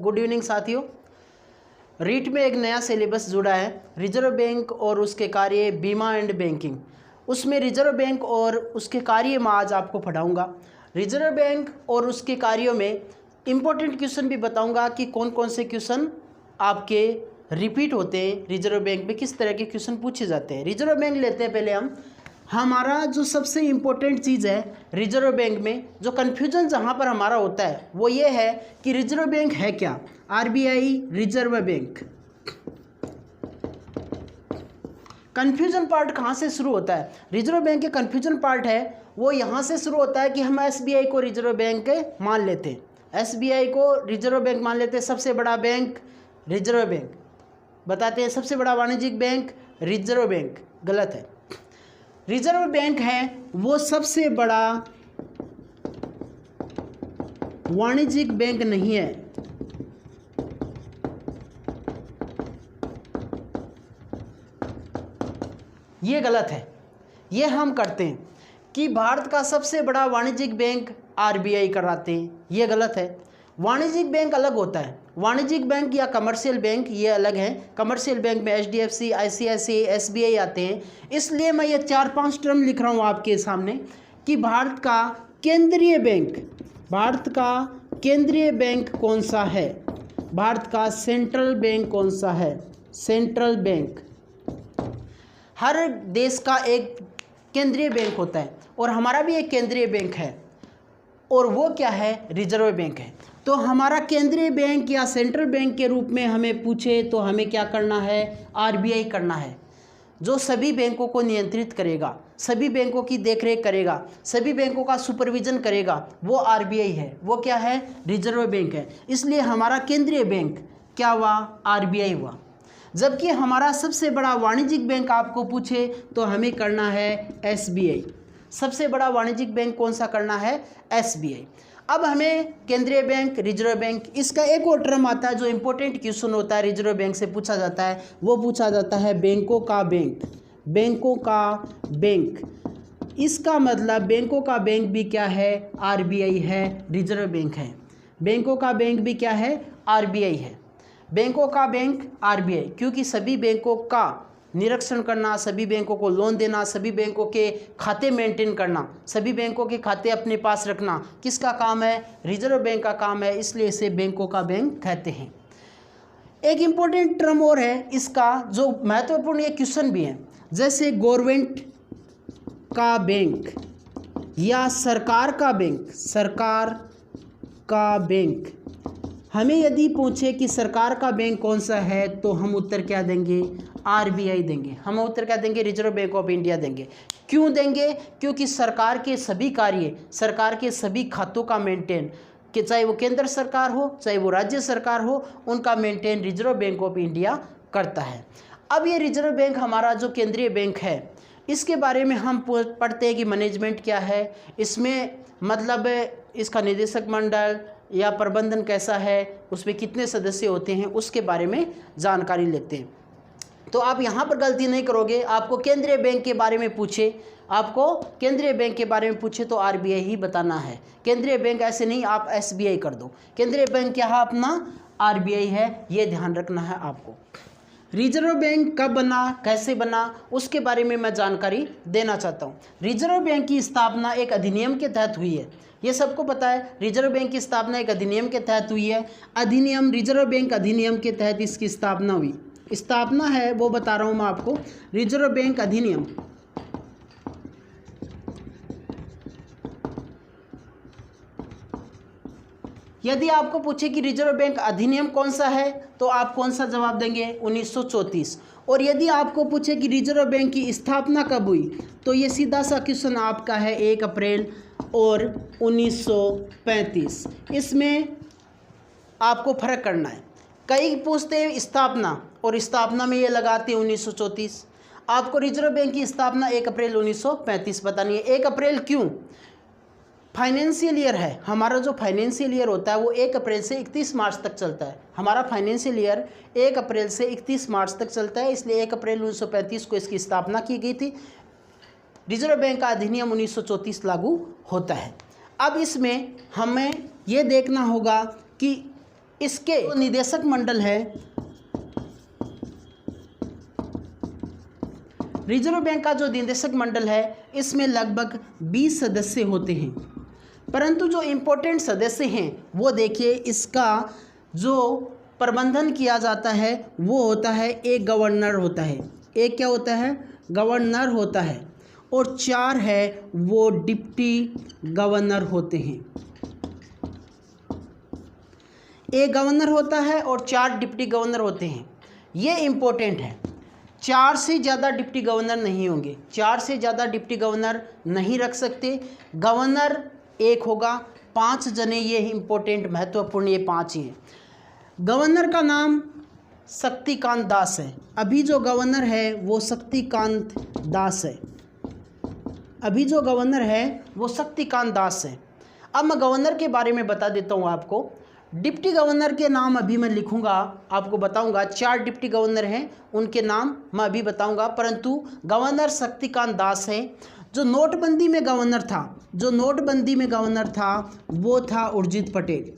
Good evening साथियों। रीट में एक नया सिलेबस जुड़ा है, रिजर्व बैंक और उसके कार्य, बीमा एंड बैंकिंग। उसमें रिजर्व बैंक और उसके कार्य में आज आपको पढ़ाऊंगा। रिजर्व बैंक और उसके कार्यों में इम्पोर्टेंट क्वेश्चन भी बताऊंगा कि कौन कौन से क्वेश्चन आपके रिपीट होते हैं, रिजर्व बैंक में किस तरह के क्वेश्चन पूछे जाते हैं। रिजर्व बैंक लेते हैं पहले हम। हमारा जो सबसे इम्पोर्टेंट चीज़ है रिजर्व बैंक में, जो कन्फ्यूजन जहाँ पर हमारा होता है वो ये है कि रिजर्व बैंक है क्या। RBI reserve bank, confusion part कहाँ से शुरू होता है? रिजर्व बैंक के कन्फ्यूजन पार्ट है वो यहाँ से शुरू होता है कि हम एसबीआई को रिजर्व बैंक मान लेते हैं, एसबीआई को रिजर्व बैंक मान लेते हैं। सबसे बड़ा बैंक रिजर्व बैंक बताते हैं, सबसे बड़ा वाणिज्यिक बैंक रिजर्व बैंक, गलत है। रिजर्व बैंक है वो सबसे बड़ा वाणिज्यिक बैंक नहीं है। ये गलत है। ये हम करते हैं कि भारत का सबसे बड़ा वाणिज्यिक बैंक आरबीआई कराते हैं, ये गलत है। वाणिज्यिक बैंक अलग होता है, वाणिज्यिक बैंक या कमर्शियल बैंक ये अलग हैं। कमर्शियल बैंक में एचडीएफसी, आईसीआईसीआई, एसबीआई आते हैं। इसलिए मैं ये 4-5 टर्म लिख रहा हूँ आपके सामने कि भारत का केंद्रीय बैंक, भारत का केंद्रीय बैंक कौन सा है, भारत का सेंट्रल बैंक कौन सा है, सेंट्रल बैंक। हर देश का एक केंद्रीय बैंक होता है और हमारा भी एक केंद्रीय बैंक है, और वो क्या है? रिजर्व बैंक है। तो हमारा केंद्रीय बैंक या सेंट्रल बैंक के रूप में हमें पूछे तो हमें क्या करना है? आरबीआई करना है, जो सभी बैंकों को नियंत्रित करेगा, सभी बैंकों की देखरेख करेगा, सभी बैंकों का सुपरविजन करेगा, वो आरबीआई है। वो क्या है? रिजर्व बैंक है। इसलिए हमारा केंद्रीय बैंक क्या हुआ? आरबीआई हुआ। जबकि हमारा सबसे बड़ा वाणिज्यिक बैंक आपको पूछे तो हमें करना है एसबीआई। सबसे बड़ा वाणिज्यिक बैंक कौन सा करना है? एसबीआई। अब हमें केंद्रीय बैंक, रिजर्व बैंक, इसका एक और टर्म आता है जो इंपॉर्टेंट क्वेश्चन होता है, रिजर्व बैंक से पूछा जाता है, वो पूछा जाता है बैंकों का बैंक, बैंकों का बैंक। इसका मतलब बैंकों का बैंक भी क्या है? आरबीआई है, रिजर्व बैंक है। बैंकों का बैंक भी क्या है? आरबीआई है। बैंकों का बैंक आरबीआई, क्योंकि सभी बैंकों का निरीक्षण करना, सभी बैंकों को लोन देना, सभी बैंकों के खाते मेंटेन करना, सभी बैंकों के खाते अपने पास रखना किसका काम है? रिजर्व बैंक का काम है। इसलिए इसे बैंकों का बैंक कहते हैं। एक इम्पोर्टेंट टर्म और है इसका जो महत्वपूर्ण, ये क्वेश्चन भी है, जैसे गवर्नमेंट का बैंक या सरकार का बैंक, सरकार का बैंक। हमें यदि पूछे कि सरकार का बैंक कौन सा है तो हम उत्तर क्या देंगे? आरबीआई देंगे। हम उत्तर क्या देंगे? रिजर्व बैंक ऑफ इंडिया देंगे। क्यों देंगे? क्योंकि सरकार के सभी कार्य, सरकार के सभी खातों का मेंटेन, कि चाहे वो केंद्र सरकार हो चाहे वो राज्य सरकार हो, उनका maintain reserve bank of India करता है। अब ये रिजर्व बैंक हमारा जो केंद्रीय बैंक है, इसके बारे में हम पढ़ते हैं कि मैनेजमेंट क्या है, इसमें मतलब इसका निदेशक मंडल या प्रबंधन कैसा है, उसमें कितने सदस्य होते हैं, उसके बारे में जानकारी लेते हैं। तो आप यहाँ पर गलती नहीं करोगे। आपको केंद्रीय बैंक के बारे में पूछे, आपको केंद्रीय बैंक के बारे में पूछे तो आरबीआई ही बताना है। केंद्रीय बैंक ऐसे नहीं आप एसबीआई कर दो। केंद्रीय बैंक क्या है? अपना आरबीआई है, ये ध्यान रखना है आपको। रिजर्व बैंक कब बना, कैसे बना, उसके बारे में मैं जानकारी देना चाहता हूँ। रिजर्व बैंक की स्थापना एक अधिनियम के तहत हुई है, ये सबको पता है। रिजर्व बैंक की स्थापना एक अधिनियम के तहत हुई है। अधिनियम, रिजर्व बैंक अधिनियम के तहत इसकी स्थापना हुई। स्थापना है वो बता रहा हूँ मैं आपको, रिजर्व बैंक अधिनियम। यदि आपको पूछे कि रिजर्व बैंक अधिनियम कौन सा है तो आप कौन सा जवाब देंगे? 1934। और यदि आपको पूछे कि रिजर्व बैंक की स्थापना कब हुई तो ये सीधा सा क्वेश्चन आपका है 1 अप्रैल और 1935। इसमें आपको फर्क करना है। कई पूछते हैं स्थापना और स्थापना में ये लगाते हैं 1934। आपको रिजर्व बैंक की स्थापना 1 अप्रैल 1935 बतानी है। 1 अप्रैल क्यों? फाइनेंशियल ईयर है हमारा, जो फाइनेंशियल ईयर होता है वो 1 अप्रैल से 31 मार्च तक चलता है। हमारा फाइनेंशियल ईयर 1 अप्रैल से 31 मार्च तक चलता है, इसलिए 1 अप्रैल 1935 को इसकी स्थापना की गई थी। रिजर्व बैंक का अधिनियम 1934 लागू होता है। अब इसमें हमें ये देखना होगा कि इसके जो निदेशक मंडल है, रिजर्व बैंक का जो निदेशक मंडल है, इसमें लगभग 20 सदस्य होते हैं। परंतु जो इम्पोर्टेंट सदस्य हैं वो देखिए, इसका जो प्रबंधन किया जाता है वो होता है, एक गवर्नर होता है, एक क्या होता है, गवर्नर होता है, और 4 है वो डिप्टी गवर्नर होते हैं। एक गवर्नर होता है और 4 डिप्टी गवर्नर होते हैं। ये इम्पोर्टेंट है, 4 से ज़्यादा डिप्टी गवर्नर नहीं होंगे, 4 से ज़्यादा डिप्टी गवर्नर नहीं रख सकते। गवर्नर एक होगा, 5 जने, ये इम्पोर्टेंट महत्वपूर्ण, ये 5 ही हैं। गवर्नर का नाम शक्तिकांत दास है। अभी जो गवर्नर है वो शक्तिकांत दास है, अभी जो गवर्नर है वो शक्तिकांत दास है। अब मैं गवर्नर के बारे में बता देता हूँ आपको। डिप्टी गवर्नर के नाम अभी मैं लिखूंगा, आपको बताऊंगा। 4 डिप्टी गवर्नर हैं, उनके नाम मैं अभी बताऊंगा। परंतु गवर्नर शक्तिकांत दास है। जो नोटबंदी में गवर्नर था, जो नोटबंदी में गवर्नर था वो था उर्जित पटेल।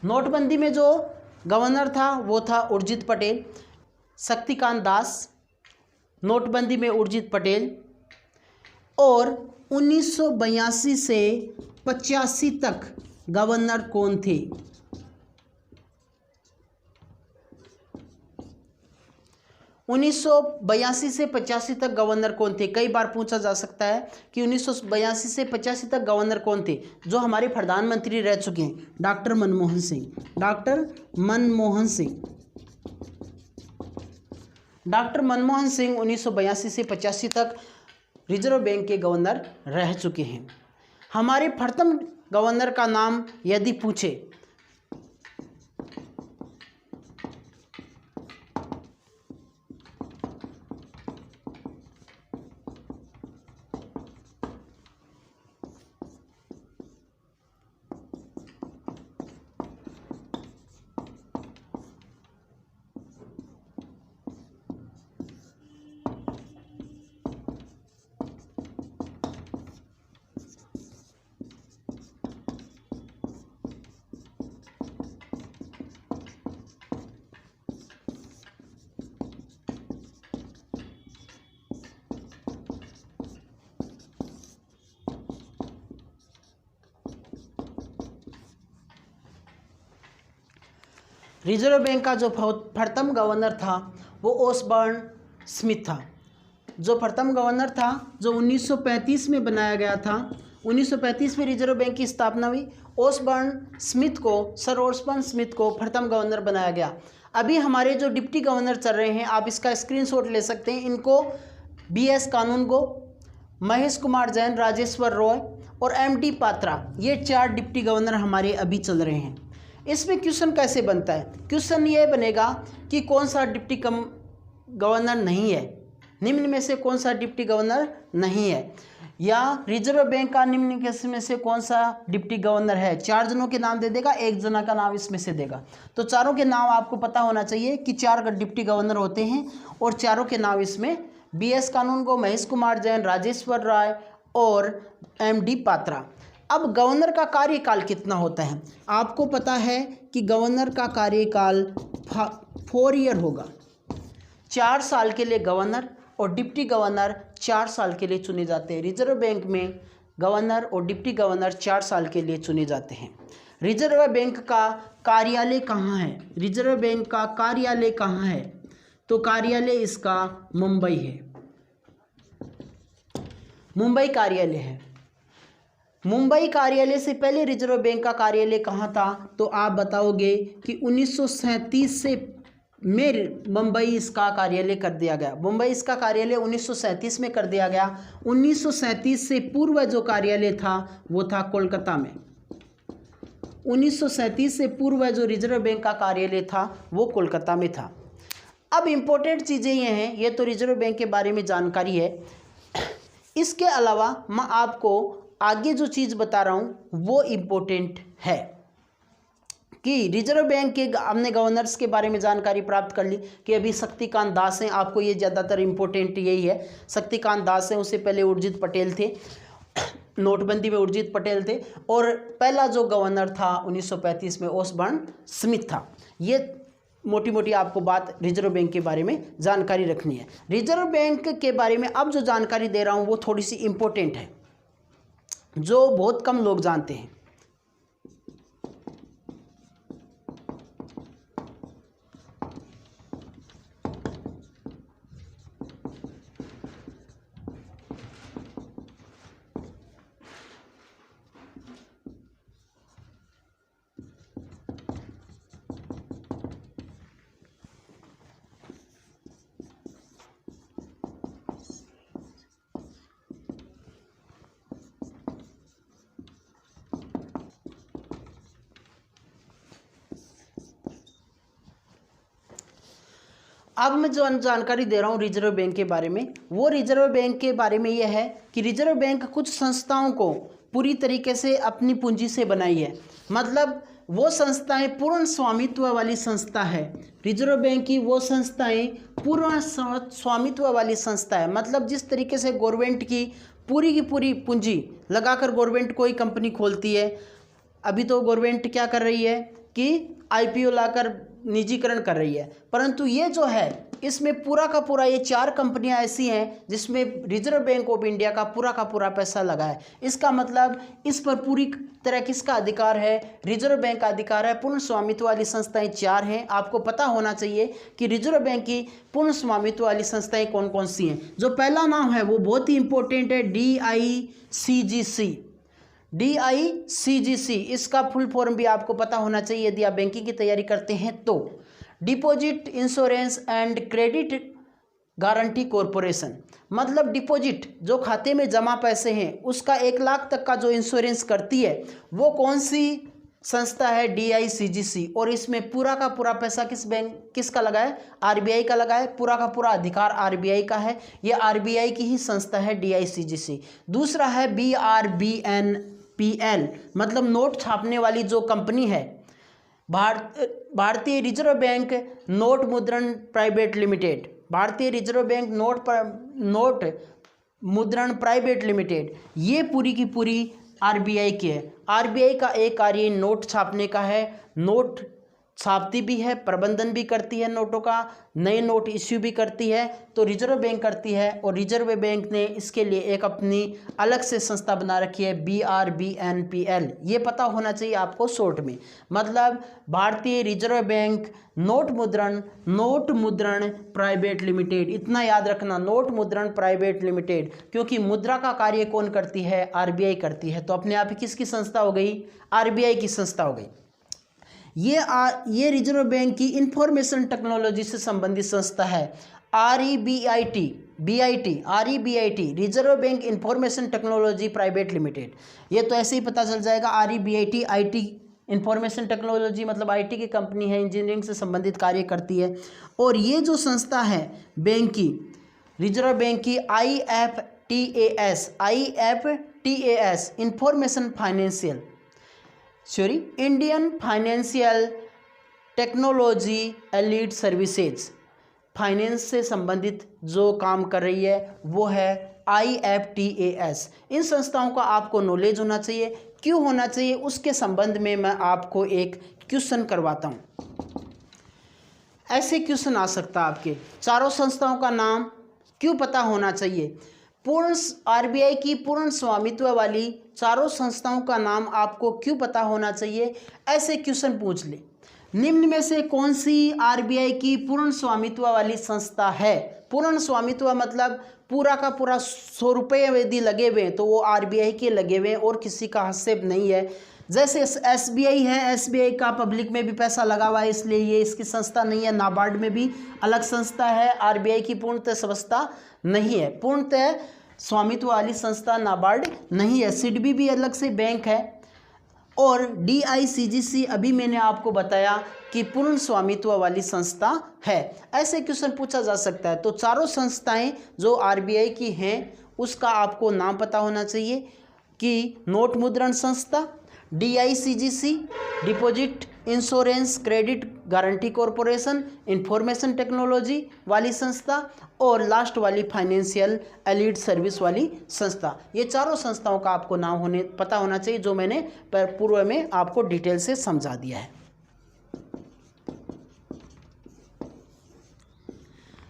नोटबंदी में जो गवर्नर था वो था उर्जित पटेल। शक्तिकांत दास, नोटबंदी में उर्जित पटेल। और 1982 से 85 तक गवर्नर कौन थे? 1982 से 85 तक गवर्नर कौन थे? कई बार पूछा जा सकता है कि 1982 से 85 तक गवर्नर कौन थे? जो हमारे प्रधानमंत्री रह चुके हैं, doctor Manmohan Singh. Doctor Manmohan Singh, doctor Manmohan Singh 1982 से 85 तक रिजर्व बैंक के गवर्नर रह चुके हैं। हमारे प्रथम गवर्नर का नाम यदि पूछे, रिजर्व बैंक का जो प्रथम गवर्नर था वो ओसबर्न स्मिथ था। जो प्रथम गवर्नर था, जो 1935 में बनाया गया था, 1935 में रिजर्व बैंक की स्थापना हुई। ओसबर्न स्मिथ को, सर ओसबर्न स्मिथ को प्रथम गवर्नर बनाया गया। अभी हमारे जो डिप्टी गवर्नर चल रहे हैं, आप इसका स्क्रीनशॉट ले सकते हैं। इनको BS कानूनगो, महेश कुमार जैन, राजेश्वर रॉय और MD पात्रा, ये 4 डिप्टी गवर्नर हमारे अभी चल रहे हैं। इसमें क्वेश्चन कैसे बनता है? क्वेश्चन ये बनेगा कि कौन सा डिप्टी गवर्नर नहीं है, निम्न में से कौन सा डिप्टी गवर्नर नहीं है, या रिजर्व बैंक का निम्न में से कौन सा डिप्टी गवर्नर है। 4 जनों के नाम दे देगा, 1 जना का नाम इसमें से देगा। तो चारों के नाम आपको पता होना चाहिए कि 4 डिप्टी गवर्नर होते हैं और चारों के नाम इसमें BS कानूनगो, महेश कुमार जैन, राजेश्वर राय और MD पात्रा। अब गवर्नर का कार्यकाल कितना होता है? आपको पता है कि गवर्नर का कार्यकाल 4 ईयर होगा। 4 साल के लिए गवर्नर और डिप्टी गवर्नर 4 साल के लिए चुने जाते हैं। रिजर्व बैंक में गवर्नर और डिप्टी गवर्नर 4 साल के लिए चुने जाते हैं। रिजर्व बैंक का कार्यालय कहाँ है? रिजर्व बैंक का कार्यालय कहाँ है? तो कार्यालय इसका मुंबई है, मुंबई कार्यालय है। मुंबई कार्यालय से पहले रिजर्व बैंक का कार्यालय कहाँ था? तो आप बताओगे कि 1937 से में मुंबई इसका कार्यालय कर दिया गया। मुंबई इसका कार्यालय 1937 में कर दिया गया। 1937 से पूर्व जो कार्यालय था वो था कोलकाता में। 1937 से पूर्व जो रिजर्व बैंक का कार्यालय था वो कोलकाता में था। अब इम्पोर्टेंट चीज़ें ये हैं, ये तो रिजर्व बैंक के बारे में जानकारी है। इसके अलावा मैं आपको आगे जो चीज़ बता रहा हूँ वो इम्पोर्टेंट है कि रिजर्व बैंक के हमने गवर्नर्स के बारे में जानकारी प्राप्त कर ली कि अभी शक्तिकांत दास हैं। आपको ये ज़्यादातर इम्पोर्टेंट यही है, शक्तिकांत दास हैं। उससे पहले उर्जित पटेल थे। नोटबंदी में उर्जित पटेल थे, और पहला जो गवर्नर था 1935 में ओसबर्न स्मिथ था। ये मोटी मोटी आपको बात रिजर्व बैंक के बारे में जानकारी रखनी है। रिजर्व बैंक के बारे में अब जो जानकारी दे रहा हूँ वो थोड़ी सी इम्पोर्टेंट है, जो बहुत कम लोग जानते हैं। अब मैं जो जानकारी दे रहा हूँ रिजर्व बैंक के बारे में, वो रिजर्व बैंक के बारे में यह है कि रिजर्व बैंक कुछ संस्थाओं को पूरी तरीके से अपनी पूंजी से बनाई है। मतलब वो संस्थाएं पूर्ण स्वामित्व वाली संस्था है। रिजर्व बैंक की वो संस्थाएं पूर्ण स्वामित्व वाली संस्था है। मतलब जिस तरीके से गवर्नमेंट की पूरी पूंजी लगाकर गवर्नमेंट कोई कंपनी खोलती है, अभी तो गवर्नमेंट क्या कर रही है कि आईपीओ लाकर निजीकरण कर रही है, परंतु ये जो है इसमें पूरा का पूरा ये 4 कंपनियां ऐसी हैं जिसमें रिजर्व बैंक ऑफ इंडिया का पूरा पैसा लगा है। इसका मतलब इस पर पूरी तरह किसका अधिकार है? रिजर्व बैंक का अधिकार है। पूर्ण स्वामित्व वाली संस्थाएं 4 हैं। आपको पता होना चाहिए कि रिजर्व बैंक की पूर्ण स्वामित्व वाली संस्थाएं कौन कौन सी हैं। जो पहला नाम है वो बहुत ही इंपॉर्टेंट है, DICGC। इसका फुल फॉर्म भी आपको पता होना चाहिए यदि आप बैंकिंग की तैयारी करते हैं तो। Deposit insurance and credit guarantee corporation. मतलब डिपॉजिट जो खाते में जमा पैसे हैं उसका 1 लाख तक का जो इंश्योरेंस करती है वो कौन सी संस्था है? DICGC। और इसमें पूरा का पूरा पैसा किसका लगा है? RBI का लगा है। पूरा का पूरा अधिकार RBI का है। ये RBI की ही संस्था है DICGC। दूसरा है BRBNPL, मतलब नोट छापने वाली जो कंपनी है, भारतीय रिजर्व बैंक नोट मुद्रण प्राइवेट लिमिटेड। भारतीय रिजर्व बैंक नोट मुद्रण प्राइवेट लिमिटेड, ये पूरी की पूरी RBI की है। RBI का एक कार्य नोट छापने का है। नोट छापती भी है, प्रबंधन भी करती है नोटों का, नए नोट इश्यू भी करती है, तो रिजर्व बैंक करती है। और रिजर्व बैंक ने इसके लिए एक अपनी अलग से संस्था बना रखी है, BRBNPL। ये पता होना चाहिए आपको शॉर्ट में। मतलब भारतीय रिजर्व बैंक नोट मुद्रण प्राइवेट लिमिटेड, इतना याद रखना, नोट मुद्रण प्राइवेट लिमिटेड, क्योंकि मुद्रा का कार्य कौन करती है? RBI करती है। तो अपने आप ही किसकी संस्था हो गई? RBI की संस्था हो गई। ये रिजर्व बैंक की इंफॉर्मेशन टेक्नोलॉजी से संबंधित संस्था है, REBIT, reserve bank information technology private limited. ये तो ऐसे ही पता चल जाएगा। REBIT IT इंफॉर्मेशन टेक्नोलॉजी, मतलब IT की कंपनी है, इंजीनियरिंग से संबंधित कार्य करती है। और ये जो संस्था है बैंक की, रिजर्व बैंक की, IFTAS Indian financial technology elite services, finance से संबंधित जो काम कर रही है वो है IFTAS। इन संस्थाओं का आपको नॉलेज होना चाहिए। क्यों होना चाहिए उसके संबंध में मैं आपको एक क्वेश्चन करवाता हूँ। ऐसे क्वेश्चन आ सकता है आपके, चारों संस्थाओं का नाम क्यों पता होना चाहिए? RBI की पूर्ण स्वामित्व वाली चारों संस्थाओं का नाम आपको क्यों पता होना चाहिए? ऐसे क्वेश्चन पूछ ले। निम्न में से कौन सी RBI की पूर्ण स्वामित्व वाली संस्था है? पूर्ण स्वामित्व मतलब पूरा का पूरा 100 रुपये यदि लगे हुए हैं तो वो RBI के लगे हुए हैं और किसी का हस्तक्षेप नहीं है। जैसे SBI है, SBI का पब्लिक में भी पैसा लगा हुआ है, इसलिए ये इसकी संस्था नहीं है। नाबार्ड में भी अलग संस्था है, RBI की पूर्णतः संस्था नहीं है, पूर्णतः स्वामित्व वाली संस्था नाबार्ड नहीं है। सिडबी भी अलग से बैंक है। और DICGC अभी मैंने आपको बताया कि पूर्ण स्वामित्व वाली संस्था है। ऐसे क्वेश्चन पूछा जा सकता है। तो चारों संस्थाएं जो RBI की हैं उसका आपको नाम पता होना चाहिए कि नोट मुद्रण संस्था, DICGC deposit insurance credit guarantee corporation, information technology वाली संस्था और लास्ट वाली फाइनेंशियल एलिड सर्विस वाली संस्था। ये चारों संस्थाओं का आपको नाम पता होना चाहिए, जो मैंने पूर्व में आपको डिटेल से समझा दिया है।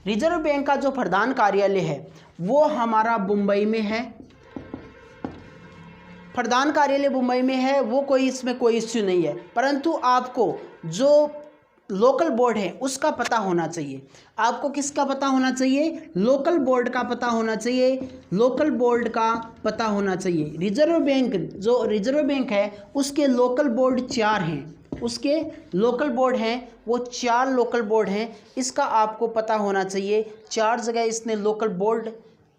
रिजर्व बैंक का जो प्रधान कार्यालय है वो हमारा मुंबई में है। प्रधान कार्यालय मुंबई में है, वो कोई इसमें कोई इश्यू नहीं है, परंतु आपको जो लोकल बोर्ड है उसका पता होना चाहिए। आपको किसका पता होना चाहिए? लोकल बोर्ड का पता होना चाहिए। लोकल बोर्ड का पता होना चाहिए। रिजर्व बैंक, जो रिजर्व बैंक है उसके लोकल बोर्ड 4 हैं। उसके लोकल बोर्ड हैं वो 4 लोकल बोर्ड हैं। इसका आपको पता होना चाहिए। 4 जगह इसने लोकल बोर्ड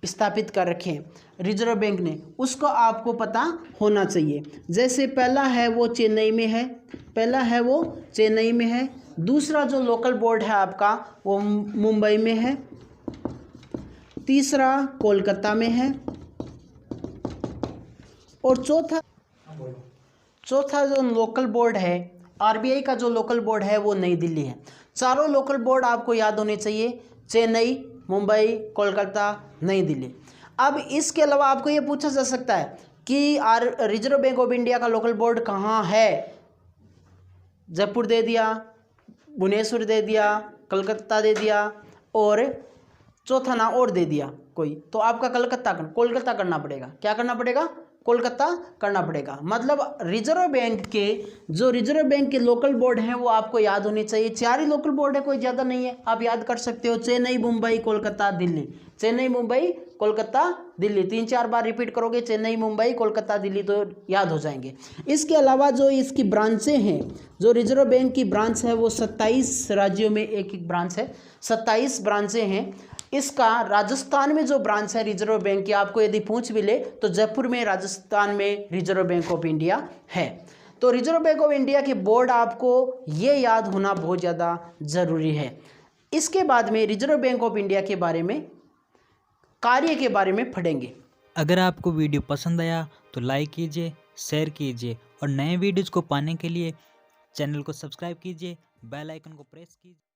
स्थापित कर रखे हैं रिजर्व बैंक ने, उसको आपको पता होना चाहिए। जैसे पहला है वो चेन्नई में है, दूसरा जो लोकल बोर्ड है आपका वो मुंबई में है, तीसरा कोलकाता में है और चौथा जो लोकल बोर्ड है आरबीआई का जो लोकल बोर्ड है वो नई दिल्ली है। चारों लोकल बोर्ड आपको याद होने चाहिए, चेन्नई, मुंबई, कोलकाता, नई दिल्ली। अब इसके अलावा आपको ये पूछा जा सकता है कि रिजर्व बैंक ऑफ इंडिया का लोकल बोर्ड कहाँ है? जयपुर दे दिया, भुवनेश्वर दे दिया, कलकत्ता दे दिया और चौथा ना और दे दिया कोई, तो आपका कोलकाता करना पड़ेगा। क्या करना पड़ेगा? कोलकाता करना पड़ेगा। मतलब रिजर्व बैंक के लोकल बोर्ड हैं वो आपको याद होने चाहिए। 4 ही लोकल बोर्ड है, कोई ज़्यादा नहीं है, आप याद कर सकते हो। चेन्नई, मुंबई, कोलकाता, दिल्ली, चेन्नई, मुंबई, कोलकाता, दिल्ली, 3-4 बार रिपीट करोगे चेन्नई, मुंबई, कोलकाता, दिल्ली तो याद हो जाएंगे। इसके अलावा जो इसकी ब्रांचें हैं, जो रिजर्व बैंक की ब्रांच है वो 27 राज्यों में एक ब्रांच है, 27 ब्रांचें हैं। इसका राजस्थान में जो ब्रांच है रिजर्व बैंक की, आपको यदि पूछ भी ले तो जयपुर में राजस्थान में रिजर्व बैंक ऑफ इंडिया है। तो रिजर्व बैंक ऑफ इंडिया के बोर्ड आपको ये याद होना बहुत ज़्यादा ज़रूरी है। इसके बाद में रिजर्व बैंक ऑफ इंडिया के बारे में, कार्य के बारे में पढ़ेंगे। अगर आपको वीडियो पसंद आया तो लाइक कीजिए, शेयर कीजिए और नए वीडियोज़ को पाने के लिए चैनल को सब्सक्राइब कीजिए, बेल आइकन को प्रेस कीजिए।